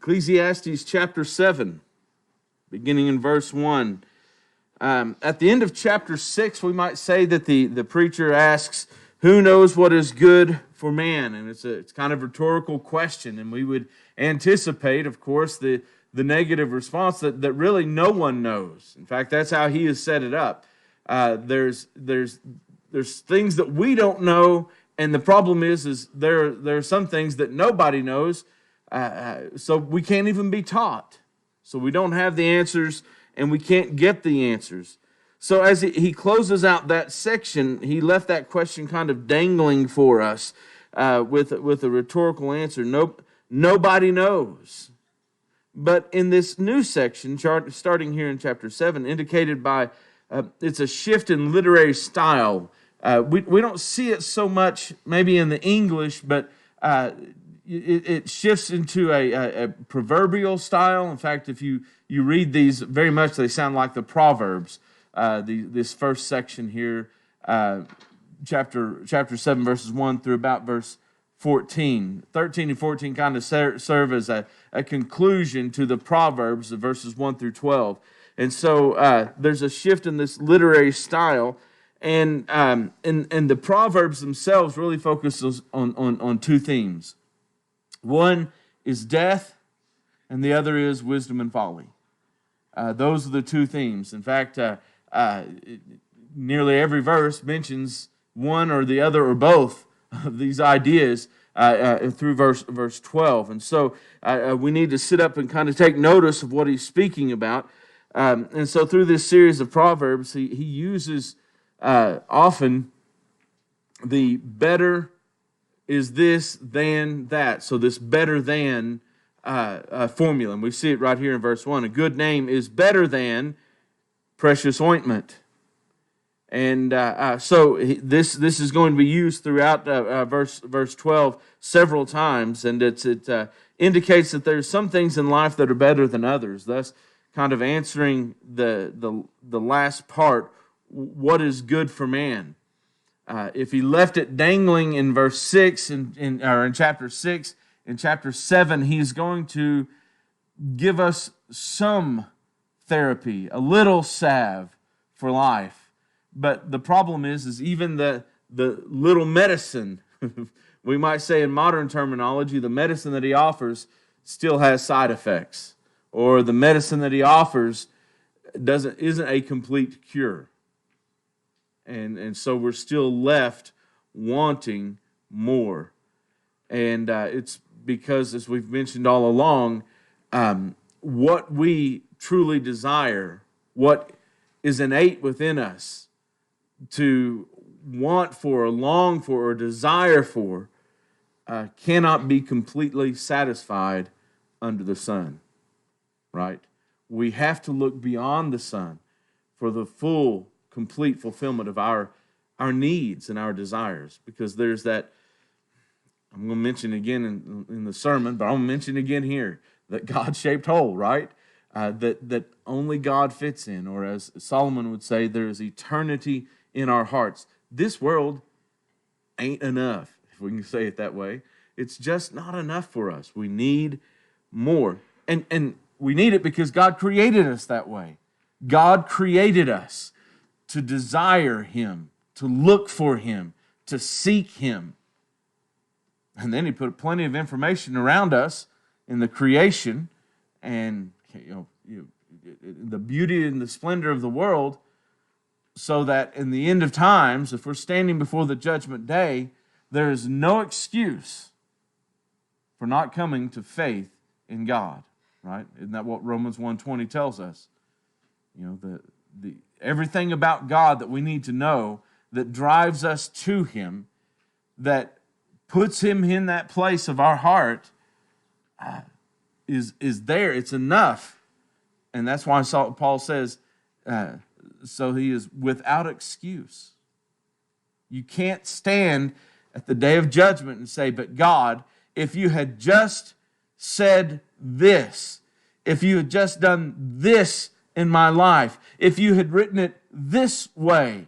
Ecclesiastes chapter 7, beginning in verse 1. At the end of chapter 6, we might say that the preacher asks, who knows what is good for man? And it's kind of a rhetorical question, and we would anticipate, of course, the negative response that really no one knows. In fact, that's how he has set it up. There's things that we don't know, and the problem is there are some things that nobody knows, so we can't even be taught. So we don't have the answers, and we can't get the answers. So as he closes out that section, he left that question kind of dangling for us with a rhetorical answer. Nobody knows. But in this new section, starting here in chapter 7, indicated by it's a shift in literary style. We don't see it so much maybe in the English, but it shifts into a proverbial style. In fact, if you read these very much, they sound like the Proverbs. This first section here, chapter 7, verses 1 through about verse 14. 13 and 14 kind of serve as a conclusion to the Proverbs of verses 1 through 12. And so there's a shift in this literary style. And the Proverbs themselves really focus on two themes. One is death, and the other is wisdom and folly. Those are the two themes. In fact, nearly every verse mentions one or the other or both of these ideas through verse 12. And so we need to sit up and kind of take notice of what he's speaking about. And so through this series of Proverbs, he uses often the better is this than that. So this better than formula. And we see it right here in verse 1. A good name is better than precious ointment. And so this is going to be used throughout verse 12 several times. And it indicates that there's some things in life that are better than others. Thus, kind of answering the last part, what is good for man? If he left it dangling in verse 6 or in chapter 6, in chapter 7, he's going to give us some therapy, a little salve for life. But the problem is even the little medicine, we might say in modern terminology, the medicine that he offers still has side effects. Or the medicine that he offers isn't a complete cure. And so we're still left wanting more. And it's because, as we've mentioned all along, what we truly desire, what is innate within us to want for, or long for, or desire for, cannot be completely satisfied under the sun, right? We have to look beyond the sun for the full, complete fulfillment of our needs and our desires, because there's that, I'm going to mention again in the sermon, but I'm going to mention again here, that God-shaped hole, right? That only God fits in, or as Solomon would say, there is eternity in our hearts. This world ain't enough, if we can say it that way. It's just not enough for us. We need more. And we need it because God created us that way. God created us to desire Him, to look for Him, to seek Him. And then He put plenty of information around us in the creation and the beauty and the splendor of the world, so that in the end of times, if we're standing before the judgment day, there is no excuse for not coming to faith in God, right? Isn't that what Romans 1:20 tells us? The everything about God that we need to know, that drives us to Him, that puts Him in that place of our heart, is there. It's enough. And that's why Paul says, so he is without excuse. You can't stand at the day of judgment and say, but God, if you had just said this, if you had just done this in my life, if you had written it this way.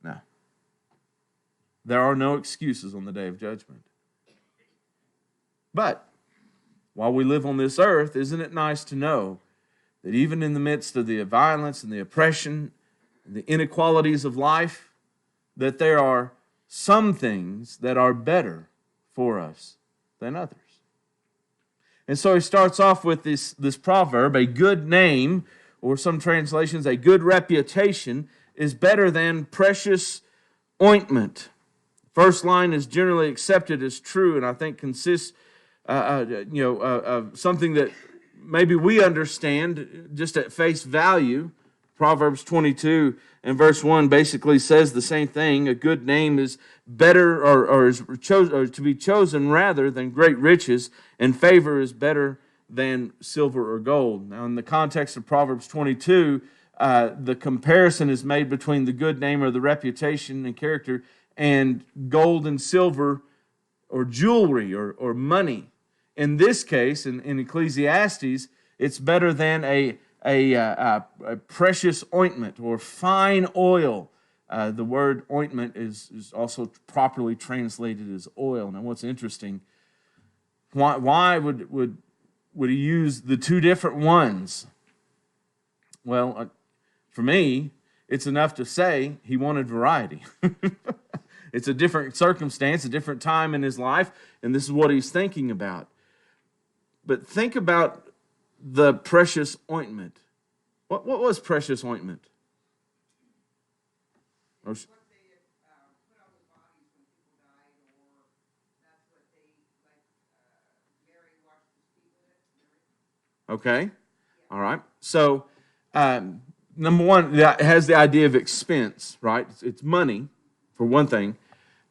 No. There are no excuses on the day of judgment. But while we live on this earth, isn't it nice to know that even in the midst of the violence and the oppression and the inequalities of life, that there are some things that are better for us than others? And so he starts off with this proverb: a good name, or some translations, a good reputation, is better than precious ointment. First line is generally accepted as true, and I think consists of something that maybe we understand just at face value. Proverbs 22 and verse 1 basically says the same thing. A good name is better or to be chosen rather than great riches, and favor is better than silver or gold. Now, in the context of Proverbs 22, the comparison is made between the good name or the reputation and character and gold and silver or jewelry or money. In this case, in Ecclesiastes, it's better than a precious ointment or fine oil. The word ointment is also properly translated as oil. Now, what's interesting, why would he use the two different ones? Well, for me, it's enough to say he wanted variety. It's a different circumstance, a different time in his life, and this is what he's thinking about. But think about the precious ointment. What was precious ointment? What they put on the bodies when people died, or that's what they, like, Mary washed his feet with it. Okay, all right. So, number one, that has the idea of expense, right? It's money, for one thing.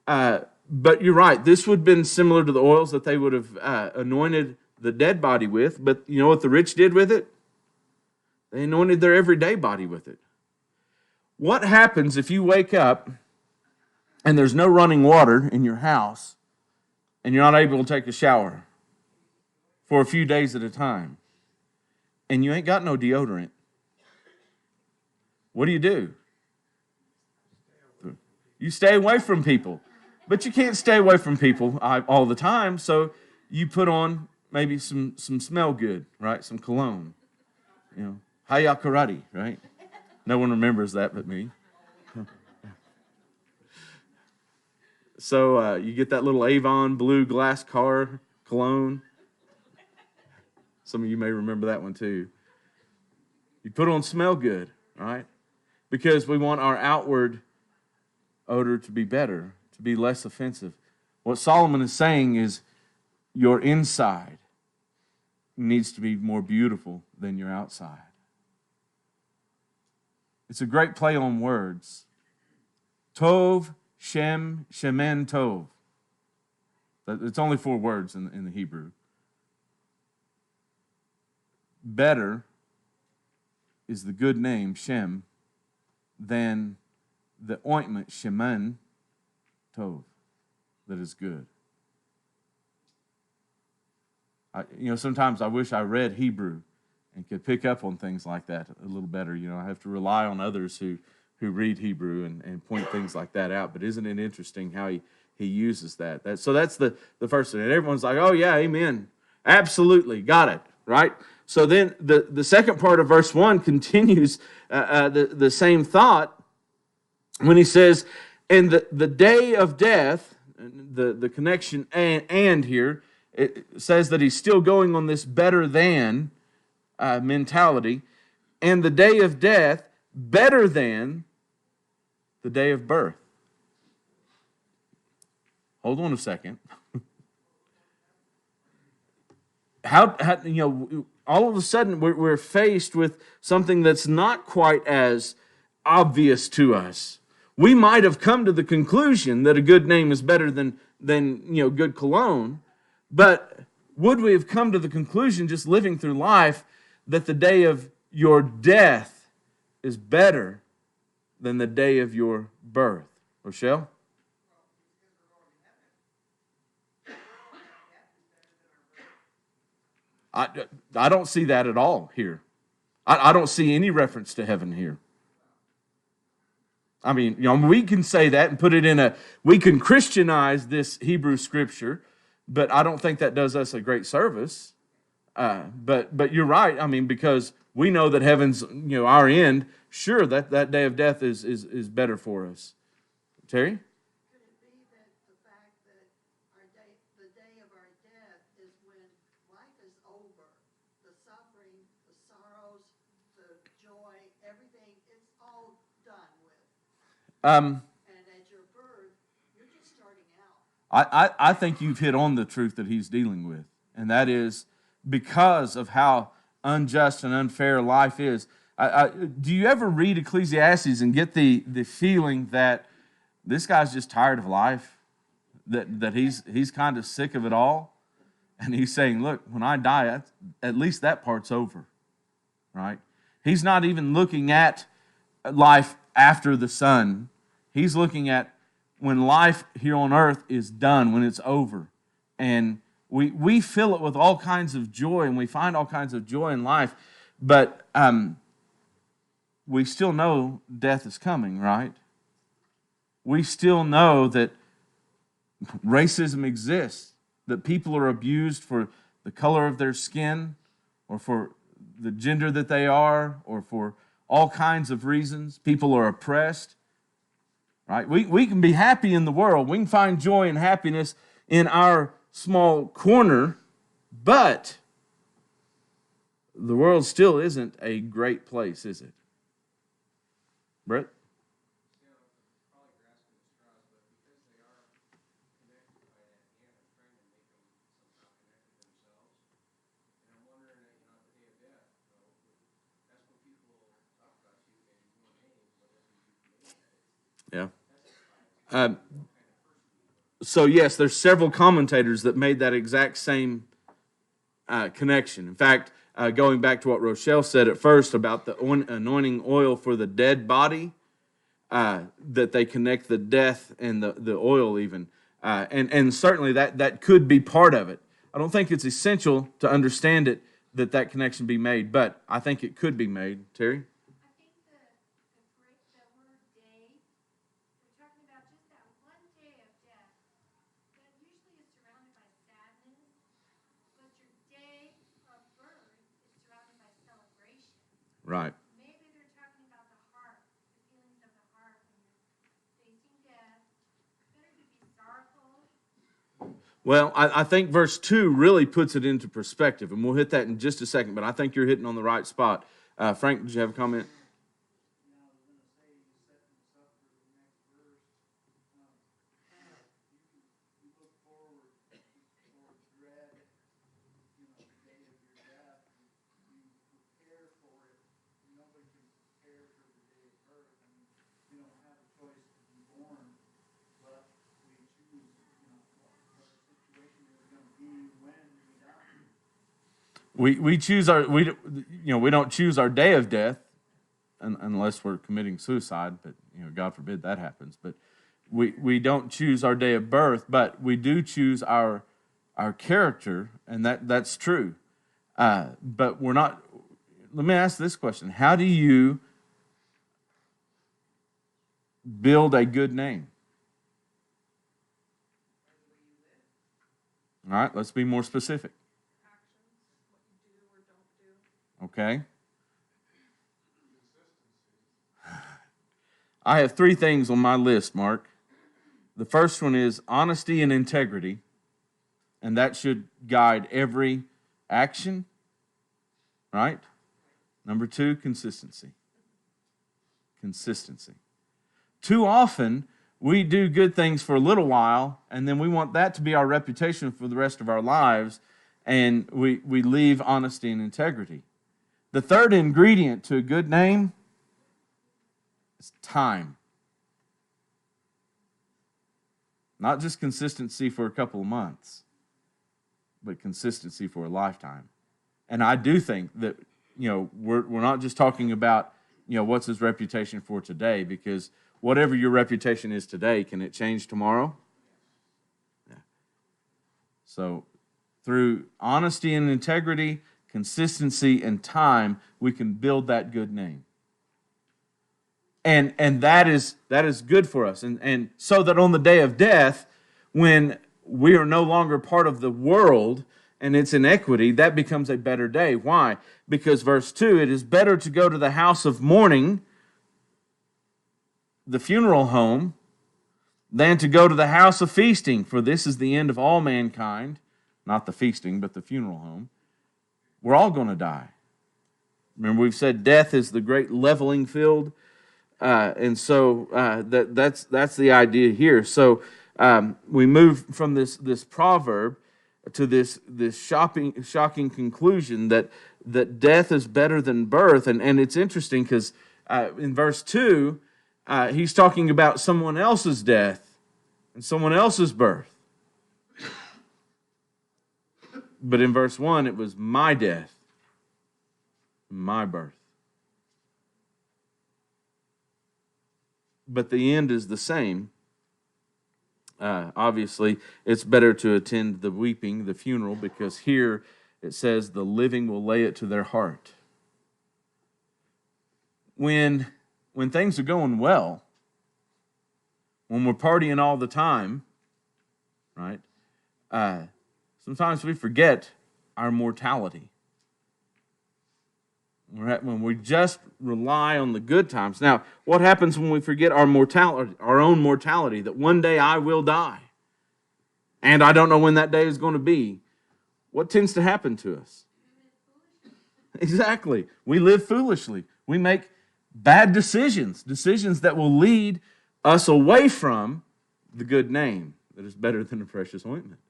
But you're right, this would have been similar to the oils that they would have anointed the dead body with. But you know what the rich did with it? They anointed their everyday body with it. What happens if you wake up and there's no running water in your house and you're not able to take a shower for a few days at a time and you ain't got no deodorant? What do? You stay away from people. But you can't stay away from people all the time, so you put on maybe some smell good, right? Some cologne. You know, Haya Karate, right? No one remembers that but me. So you get that little Avon blue glass car cologne. Some of you may remember that one too. You put on smell good, right? Because we want our outward odor to be better, to be less offensive. What Solomon is saying is your inside needs to be more beautiful than your outside. It's a great play on words. Tov, Shem, Shemen, Tov. It's only 4 words in the Hebrew. Better is the good name, Shem, than the ointment, Shemen, Tov, that is good. Sometimes I wish I read Hebrew and could pick up on things like that a little better. I have to rely on others who read Hebrew and point things like that out. But isn't it interesting how he uses that? So that's the first thing. And everyone's like, oh, yeah, amen. Absolutely, got it, right? So then the second part of verse 1 continues the same thought when he says, in the day of death, the connection and here, it says that he's still going on this better than mentality. And the day of death, better than the day of birth. Hold on a second. How all of a sudden we're faced with something that's not quite as obvious to us. We might have come to the conclusion that a good name is better than good cologne, but would we have come to the conclusion just living through life that the day of your death is better than the day of your birth? Rochelle? I don't see that at all here. I don't see any reference to heaven here. I mean, we can say that and put it we can Christianize this Hebrew scripture, but I don't think that does us a great service. But you're right. I mean, because we know that heaven's our end. Sure, that day of death is better for us. Terry? Could it be that the fact that the day of our death is when life is over, the suffering, the sorrows, the joy, everything, it's all done with. Um, And at your birth, you're just starting out. I think you've hit on the truth that he's dealing with, and that is because of how unjust and unfair life is. Do you ever read Ecclesiastes and get the feeling that this guy's just tired of life, that he's kind of sick of it all, and he's saying, look, when I die, at least that part's over, right? He's not even looking at life after the sun. He's looking at when life here on earth is done, when it's over. And we fill it with all kinds of joy, and we find all kinds of joy in life, but we still know death is coming, right? We still know that racism exists, that people are abused for the color of their skin, or for the gender that they are, or for all kinds of reasons. People are oppressed, right? We can be happy in the world. We can find joy and happiness in our small corner, but the world still isn't a great place, is it? Brett? Yeah. So yes, there's several commentators that made that exact same connection. In fact, going back to what Rochelle said at first about the anointing oil for the dead body, that they connect the death and the oil even. And certainly that could be part of it. I don't think it's essential to understand it that connection be made, but I think it could be made. Terry? I think the word day, they're talking about just that one day of death that usually is surrounded by sadness, but your day of birth is surrounded by celebration. Right. Maybe they're talking about the heart, the feelings of the heart when you're facing death. Better to be sorrowful. Well, I think verse 2 really puts it into perspective, and we'll hit that in just a second, but I think you're hitting on the right spot. Frank, did you have a comment? We choose we don't choose our day of death unless we're committing suicide, but God forbid that happens. But we don't choose our day of birth, but we do choose our character, and that's true. But we're not. Let me ask this question: how do you build a good name? All right, let's be more specific. Okay. I have 3 things on my list, Mark. The first one is honesty and integrity, and that should guide every action, right? Number 2, consistency. Consistency. Too often, we do good things for a little while, and then we want that to be our reputation for the rest of our lives, and we leave honesty and integrity. The third ingredient to a good name is time. Not just consistency for a couple of months, but consistency for a lifetime. And I do think that, we're not just talking about, what's his reputation for today, because whatever your reputation is today, can it change tomorrow? Yeah. So through honesty and integrity, consistency and time, we can build that good name. And that is good for us. And so that on the day of death, when we are no longer part of the world and its inequity, that becomes a better day. Why? Because verse 2, it is better to go to the house of mourning, the funeral home, than to go to the house of feasting, for this is the end of all mankind. Not the feasting, but the funeral home. We're all going to die. Remember, we've said death is the great leveling field, and so that's the idea here. So we move from this proverb to this shocking conclusion that death is better than birth, and it's interesting because in verse 2, he's talking about someone else's death and someone else's birth. But in verse 1, it was my death, my birth. But the end is the same. Obviously, it's better to attend the weeping, the funeral, because here it says the living will lay it to their heart. When things are going well, when we're partying all the time, right? Sometimes we forget our mortality. When we just rely on the good times. Now, what happens when we forget our mortality, our own mortality, that one day I will die, and I don't know when that day is going to be? What tends to happen to us? Exactly. We live foolishly. We make bad decisions that will lead us away from the good name that is better than a precious ointment.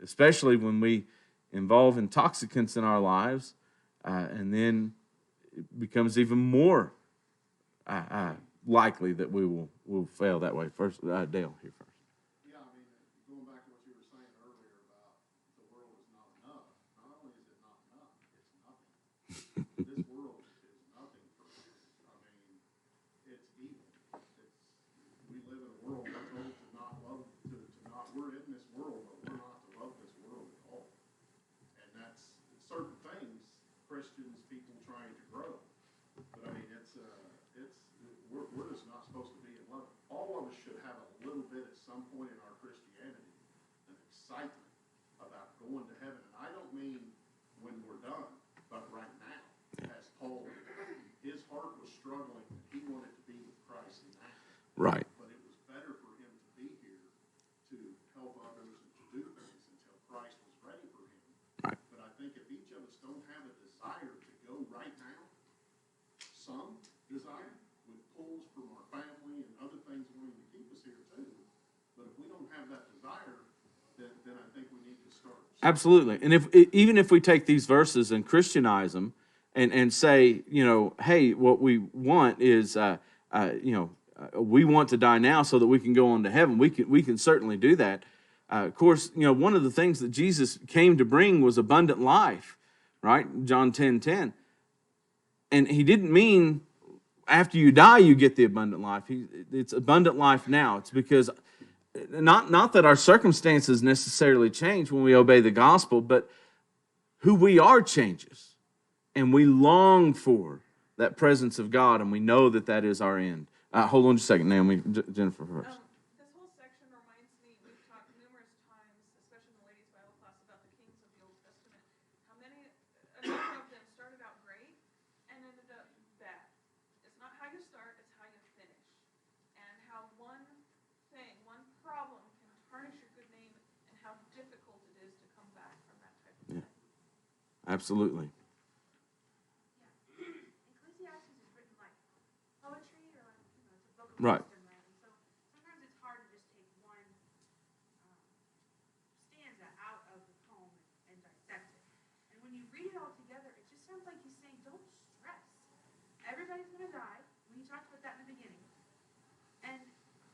Especially when we involve intoxicants in our lives, and then it becomes even more likely that we will fail that way. First, Dale here first. Yeah, I mean, going back to what you were saying earlier about the world is not enough. Not only is it not enough, it's nothing. This world is nothing for us. I mean, it's evil. We live in a world we're told to not love, to not. We're in this world, but we're not to love this world at all. And that's certain things. Christians, people trying to grow, but I mean, we're just not supposed to be in love. All of us should have a little bit at some point in our Christianity, an excitement about going to heaven. And I don't mean when we're done, but right now. As Paul, his heart was struggling, and he wanted to be with Christ now. Right. But it was better for him to be here to help others and to do things until Christ was ready for him. Right. But I think if each of us don't have a desire to go right now, some desire, with pulls from our family and other things wanting to keep us here too. But if we don't have that desire, then I think we need to start. Absolutely. And even if we take these verses and Christianize them and say, hey, what we want is, we want to die now so that we can go on to heaven. We can certainly do that. Of course, one of the things that Jesus came to bring was abundant life, right? John 10:10. And he didn't mean after you die you get the abundant life. It's abundant life now. It's because not that our circumstances necessarily change when we obey the gospel, but who we are changes. And we long for that presence of God, and we know that is our end. Hold on just a second, Naomi. Jennifer first. This whole section reminds me, we've talked numerous times, especially in the ladies' Bible class, about the kings of the Old Testament. How a number of them started out great and ended up bad. It's not how you start, it's how you finish. And how one problem can tarnish your good name, and how difficult it is to come back from that type of thing. Absolutely. Ecclesiastes is written like poetry, or it's a book of Right. wisdom, right? And so sometimes it's hard to just take one stanza out of the poem and dissect it. And when you read it all together, it just sounds like he's saying, don't stress. Everybody's going to die. We talked about that in the beginning. And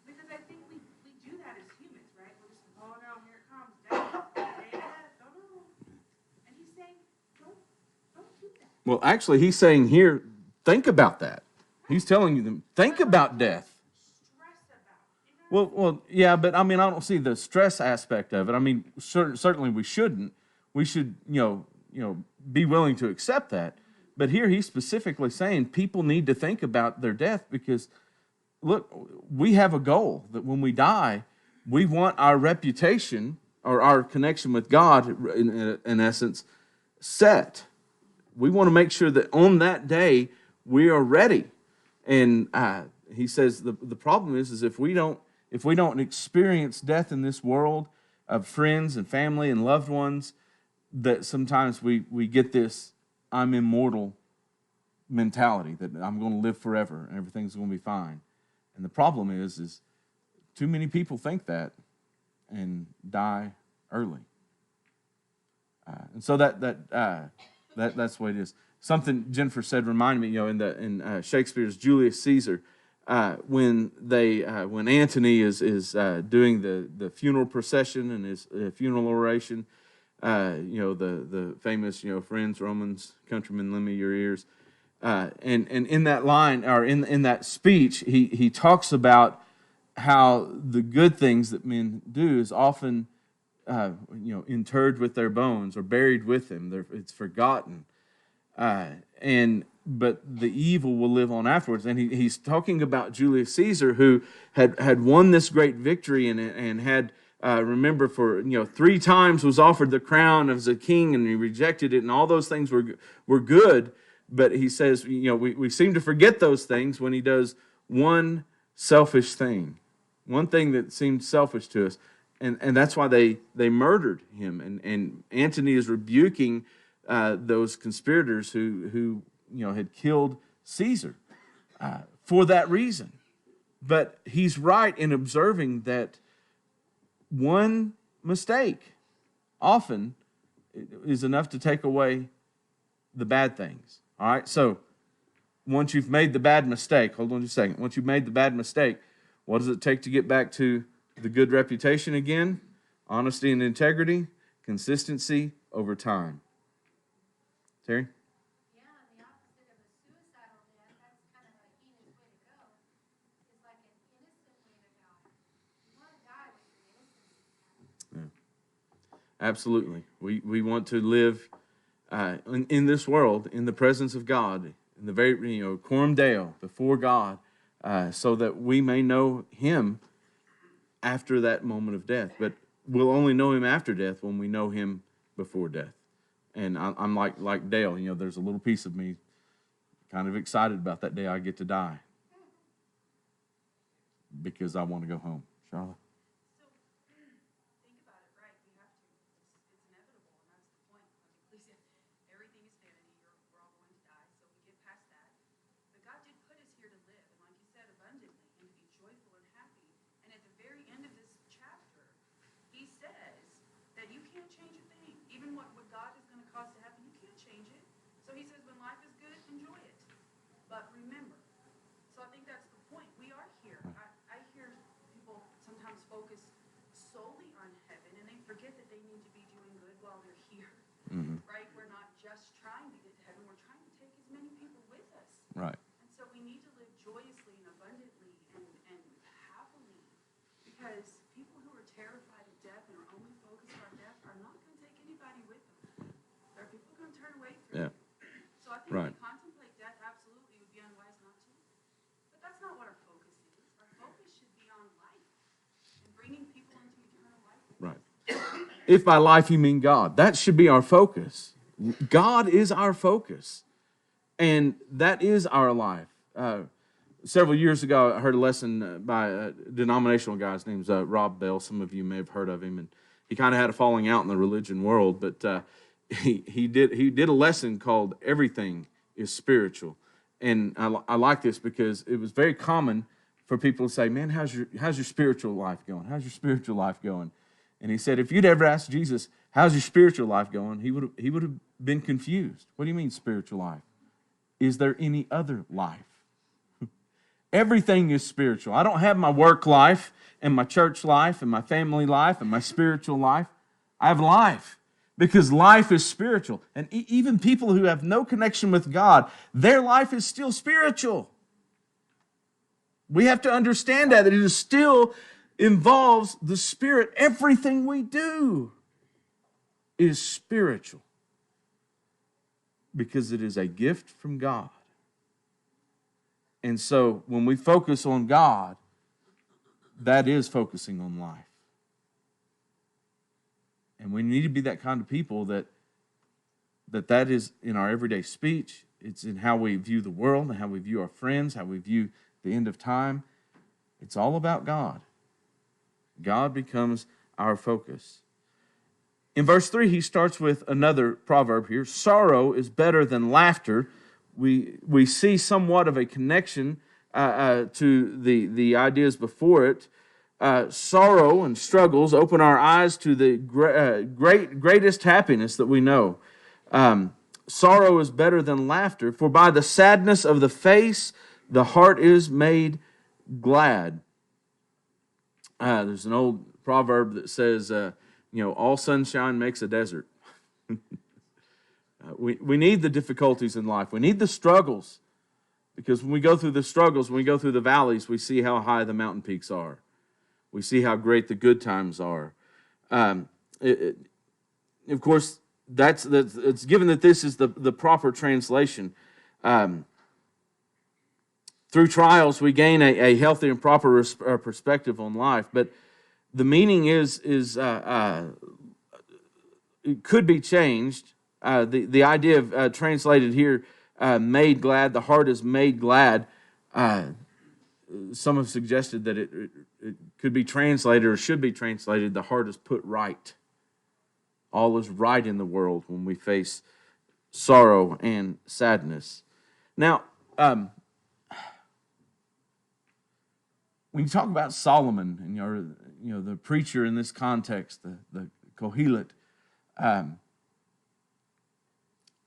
because I think we do that as humans, right? We're just, oh no, here it comes, death, death, oh no. And he's saying, don't do that. Well, actually, he's saying here, think about that. He's telling you, think about death. Stress about it. Well, yeah, but I mean, I don't see the stress aspect of it. I mean, certainly we shouldn't. We should, be willing to accept that. But here he's specifically saying people need to think about their death because, look, we have a goal that when we die, we want our reputation or our connection with God, in essence, set. We want to make sure that on that day we are ready. And he says the problem is if we don't experience death in this world of friends and family and loved ones, that sometimes we get this I'm immortal mentality, that I'm going to live forever and everything's going to be fine. And the problem is too many people think that and die early. And so that's the way it is. Something Jennifer said reminded me, in Shakespeare's Julius Caesar, when Antony is doing the funeral procession and his funeral oration, the famous, friends, Romans, countrymen, lend me your ears. And in that line, or in that speech, he talks about how the good things that men do is often, interred with their bones or buried with them. It's forgotten. But the evil will live on afterwards. And he's talking about Julius Caesar, who had won this great victory and had, remember, for 3 times was offered the crown as a king, and he rejected it, and all those things were good. But he says, we seem to forget those things when he does one selfish thing, one thing that seemed selfish to us. And that's why they murdered him. And Antony is rebuking those conspirators who had killed Caesar for that reason. But he's right in observing that one mistake often is enough to take away the bad things. All right, so once you've made the bad mistake, hold on just a second. Once you've made the bad mistake, what does it take to get back to the good reputation again? Honesty and integrity, consistency over time. Terry? Yeah, the opposite of a suicidal death, that's kind of a heinous way to go. It's like an innocent way to die. You want to die with your innocence. Absolutely. We want to live in this world, in the presence of God, in the very, coram Deo, before God, so that we may know Him after that moment of death. But we'll only know Him after death when we know Him before death. And I'm like Dale, there's a little piece of me kind of excited about that day I get to die because I want to go home. Charlotte? Think about it, right? We have to. It's inevitable, and that's the point of Ecclesiastes. Everything is vanity. We're all going to die, so we get past that. But God did put us here to live, and like you said, abundantly, and to be joyful and happy. And at the very end of this chapter, He says that you can't change a thing. Even what God is going to cause to happen, you can't change it. So He says, when life is good, enjoy it. But remember. So I think that's the point. We are here. I hear people sometimes focus solely on heaven, and they forget that they need to be doing good while they're here. Mm-hmm. Right? We're not just trying to get to heaven. We're trying to take as many people with us. Right. And so we need to live joyously and abundantly and happily, because people who are terrified of death and are only focused on death are not going to take anybody with them. There are people going to turn away from Yeah. you. So I think Right. to contemplate death absolutely would be unwise not to. But that's not what our focus is. Our focus should be on life and bringing people into eternal life. Right. If by life you mean God, that should be our focus. God is our focus, and that is our life. Several years ago, I heard a lesson by a denominational guy. His name's Rob Bell. Some of you may have heard of him, and he kind of had a falling out in the religion world. But he did a lesson called "Everything is Spiritual," and I like this because it was very common for people to say, "Man, how's your spiritual life going? How's your spiritual life going?" And he said, if you'd ever asked Jesus, "How's your spiritual life going?" he would have been confused. What do you mean spiritual life? Is there any other life? Everything is spiritual. I don't have my work life and my church life and my family life and my spiritual life. I have life because life is spiritual. And even people who have no connection with God, their life is still spiritual. We have to understand that it is still involves the Spirit. Everything we do is spiritual because it is a gift from God. And so when we focus on God, that is focusing on life. And we need to be that kind of people that is in our everyday speech. It's in how we view the world and how we view our friends, how we view the end of time. It's all about God. God becomes our focus. In verse 3, he starts with another proverb here. Sorrow is better than laughter. We see somewhat of a connection to the ideas before it. Sorrow and struggles open our eyes to the greatest happiness that we know. Sorrow is better than laughter, for by the sadness of the face, the heart is made glad. There's an old proverb that says, all sunshine makes a desert. We need the difficulties in life. We need the struggles, because when we go through the struggles, when we go through the valleys, we see how high the mountain peaks are. We see how great the good times are. Of course, it's given that this is the proper translation. Through trials, we gain a healthy and proper perspective on life. But the meaning is it could be changed. The idea of translated here, made glad, the heart is made glad. Some have suggested that it could be translated or should be translated, the heart is put right. All is right in the world when we face sorrow and sadness. Now, when you talk about Solomon and the preacher in this context, the Kohelet,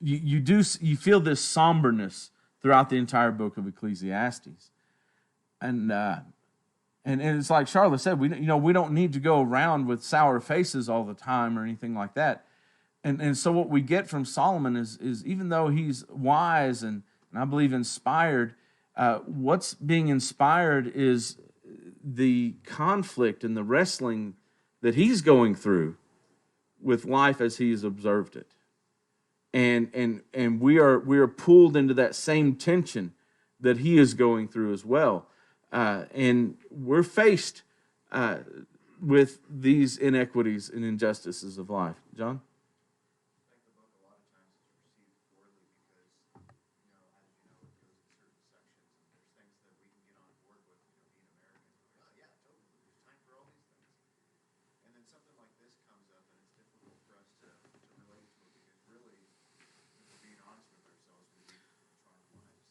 you feel this somberness throughout the entire book of Ecclesiastes, and it's like Charlotte said, we don't need to go around with sour faces all the time or anything like that, and so what we get from Solomon is even though he's wise and I believe inspired, what's being inspired is the conflict and the wrestling that he's going through with life as he's observed it. And we are pulled into that same tension that he is going through as well. And we're faced with these inequities and injustices of life. John? I think the book a lot of times is received poorly because, as you know, it goes in certain sections and there's things that we can get on board with, being American. Oh, yeah, totally. There's time for all these things. And then something like this comes up and it's difficult for us to relate to it because really, if we're being honest with ourselves, we lead charmed lives.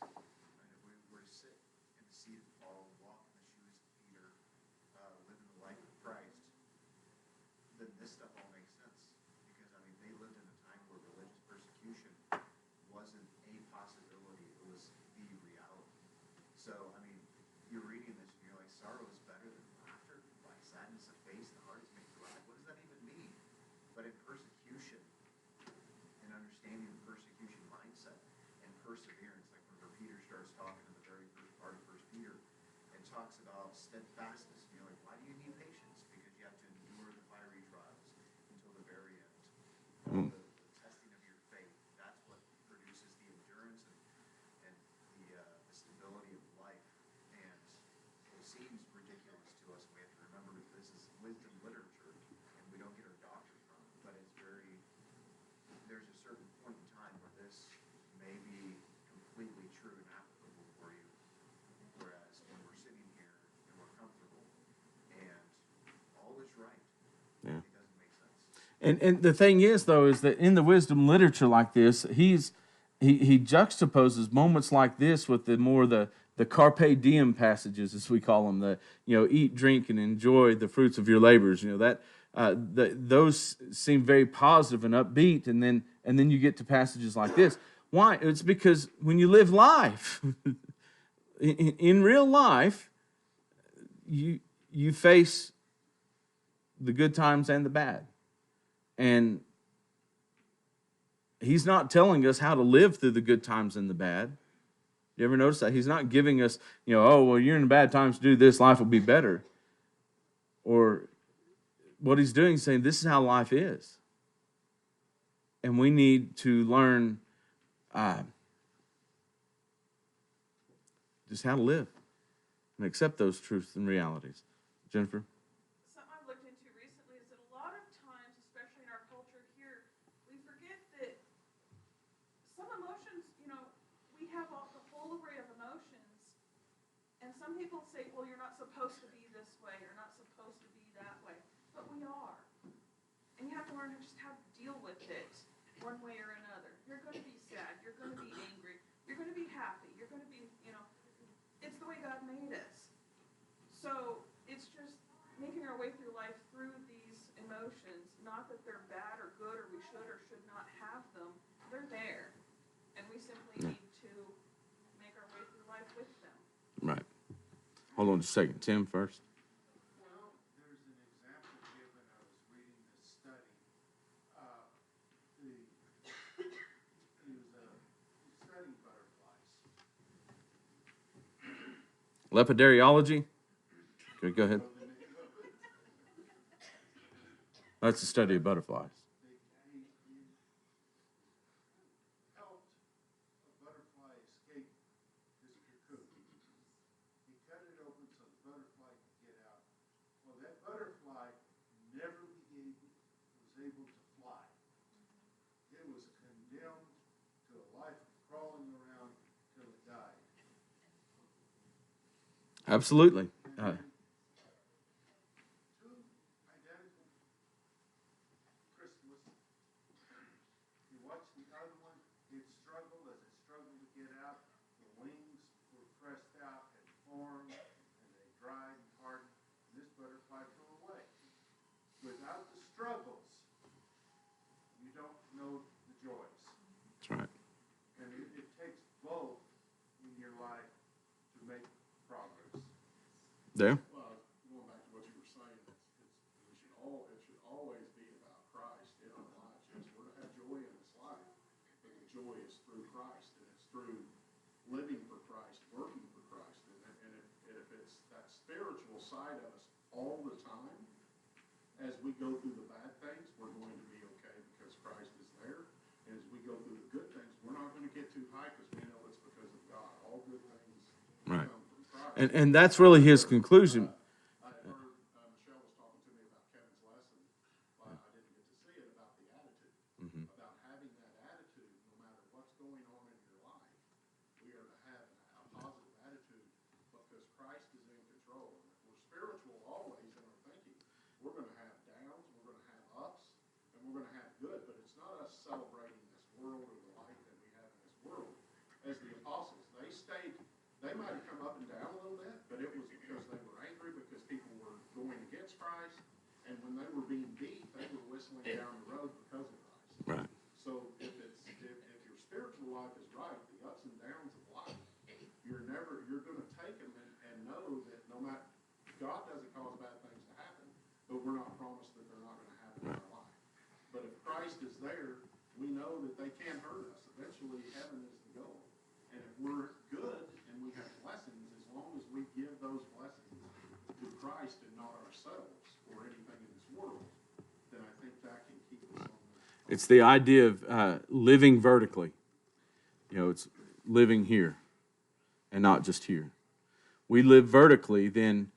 And if we were to sit in the seat of Paul, walk in the shoes of Peter, live in the life of Christ, then this stuff all makes sense. Because, they lived in a time where religious persecution wasn't a possibility, it was the reality. So, you're reading this and you're like, sorrow is better than laughter, by sadness of face, the heart is made glad. What does that even mean? But in persecution, and understanding the persecution mindset and perseverance, like whenever Peter starts talking in the very first part of 1 Peter, and talks about steadfastness. And you're like, why do you need patience? Because you have to endure the fiery trials until the very end. The testing of your faith, that's what produces the endurance and the stability of life. And it seems ridiculous to us. We have to remember that this is wisdom literature, and we don't get our doctrine from it. But there's a certain point in time where this may be completely true and applicable for you. Whereas when we're sitting here and we're comfortable and all is right, Yeah. it doesn't make sense. And the thing is, though, is that in the wisdom literature like this, he juxtaposes moments like this with the carpe diem passages, as we call them, eat, drink, and enjoy the fruits of your labors. Those seem very positive and upbeat, and then you get to passages like this. Why? It's because when you live life, in real life, you face the good times and the bad. And he's not telling us how to live through the good times and the bad. You ever notice that? He's not giving us, you're in bad times to do this, life will be better. Or what he's doing is saying, this is how life is. And we need to learn just how to live and accept those truths and realities. Jennifer? Something I've looked into recently is that a lot of times, especially in our have all the whole array of emotions, and some people say, well, you're not supposed to be this way, you're not supposed to be that way, but we are. And you have to learn just how to deal with it one way or another. You're going to be sad, you're going to be angry, you're going to be happy, you're going to be, it's the way God made us. So it's just making our way through life through these emotions, not that they're bad or good or we should or should not have them. They're there. And we simply need to make our way through life with them. Right. Hold on just a second. Tim first. Well, there's an example given. I was reading this study. He was studying butterflies. Lepidariology? Okay, go ahead. That's the study of butterflies. He helped a butterfly escape his cocoon. He cut it open so the butterfly could get out. Well, that butterfly never was able to fly. It was condemned to a life of crawling around till it died. Absolutely. Two identical chrysalis. You watch the other one, it struggled as it struggled to get out. The wings were pressed out and formed, and they dried and hardened, and this butterfly flew away. Without the struggles, you don't know the joys. That's right. And it takes both in your life to make progress. There. Well, going back to what you were saying, it should always be about Christ in our lives. Yes, we're to have joy in this life, but the joy is through Christ, and it's through living for Christ, working for Christ. And if it's that spiritual side of us all the time, as we go through the bad things, we're going to be okay because Christ is there. And as we go through the good things, we're not going to get too high because we know it's because of God. All good things Right. come from Christ. And that's really his conclusion. I heard Michelle was talking to me about Kevin's lesson. I didn't get to see it about the attitude, about having that attitude no matter what's going on in your life. We are to have a positive attitude because Christ is in control. And if we're spiritual always in our thinking, we're going to have downs, we're going to have ups, and we're going to have good. But it's not us celebrating this world or the life that we have in this world. As the apostles, they might have come up and down a little bit, but it was because they were angry because people were going against Christ, and when they were being beat, they were whistling down the road because of Christ. Right. So if your spiritual life is right, the ups and downs of life, you're going to take them and know that no matter, God doesn't cause bad things to happen, but we're not promised that they're not going to happen in our life. But if Christ is there, we know that they can't hurt us. Eventually, heaven is the goal. And if we're good and we have blessings, as long as we give those blessings to Christ and not ourselves or anything in this world, then I think that can keep us on the... It's the idea of living vertically. It's living here and not just here. We live vertically, then,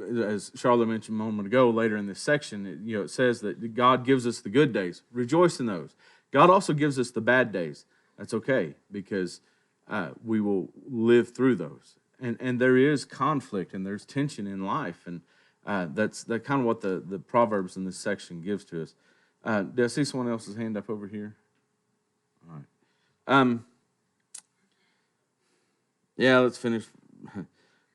as Charlotte mentioned a moment ago, later in this section, it says that God gives us the good days. Rejoice in those. God also gives us the bad days. That's okay, because we will live through those. And there is conflict and there's tension in life. And that's kind of what the Proverbs in this section gives to us. Do I see someone else's hand up over here? All right. Yeah, let's finish.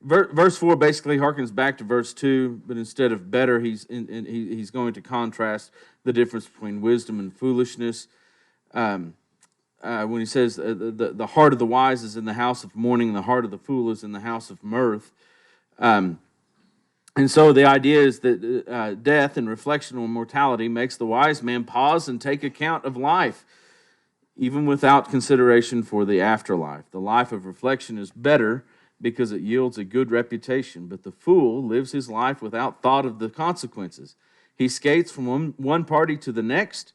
Verse 4 basically harkens back to verse 2, but instead of better, he's going to contrast the difference between wisdom and foolishness. When he says the heart of the wise is in the house of mourning, and the heart of the fool is in the house of mirth. And so the idea is that death and reflection on mortality makes the wise man pause and take account of life, even without consideration for the afterlife. The life of reflection is better because it yields a good reputation, but the fool lives his life without thought of the consequences. He skates from one party to the next,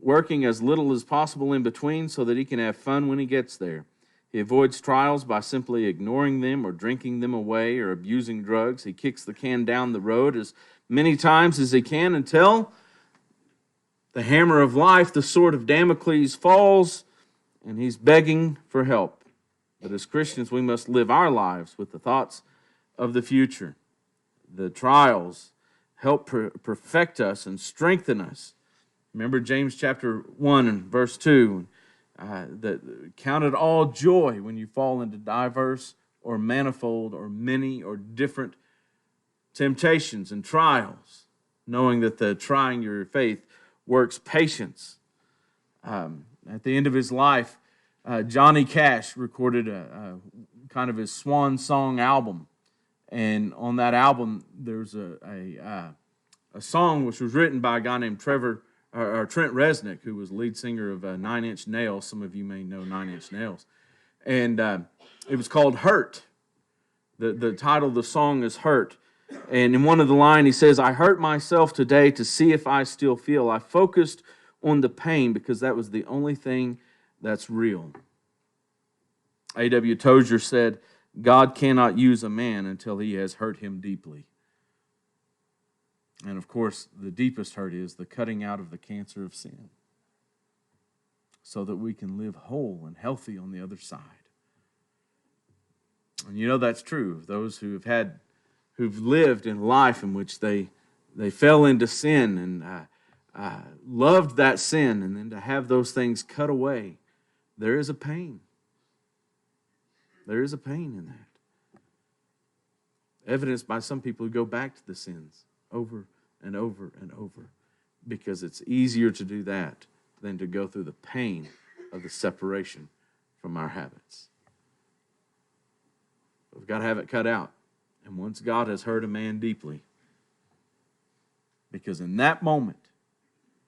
working as little as possible in between so that he can have fun when he gets there. He avoids trials by simply ignoring them or drinking them away or abusing drugs. He kicks the can down the road as many times as he can until the hammer of life, the sword of Damocles, falls and he's begging for help. But as Christians, we must live our lives with the thoughts of the future. The trials help perfect us and strengthen us. Remember James chapter 1 and verse 2, that count it all joy when you fall into diverse or manifold or many or different temptations and trials, knowing that the trying your faith works patience. At the end of his life, Johnny Cash recorded a kind of his swan song album. And on that album, there's a song which was written by a guy named Trent Reznor, who was lead singer of Nine Inch Nails. Some of you may know Nine Inch Nails. And it was called Hurt. The title of the song is Hurt. And in one of the lines, he says, I hurt myself today to see if I still feel. I focused on the pain because that was the only thing that's real. A.W. Tozer said, God cannot use a man until he has hurt him deeply. And of course, the deepest hurt is the cutting out of the cancer of sin so that we can live whole and healthy on the other side. And you know that's true of those who've lived in life in which they fell into sin and loved that sin, and then to have those things cut away, there is a pain. There is a pain in that. Evidenced by some people who go back to the sins over and over and over, because it's easier to do that than to go through the pain of the separation from our habits. We've got to have it cut out. And once God has hurt a man deeply, because in that moment,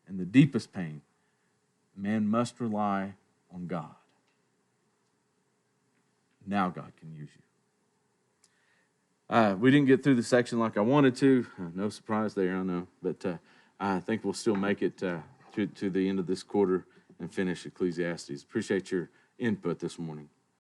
in the deepest pain, man must rely on God. Now God can use you. We didn't get through the section like I wanted to. No surprise there, I know. But I think we'll still make it to the end of this quarter and finish Ecclesiastes. Appreciate your input this morning.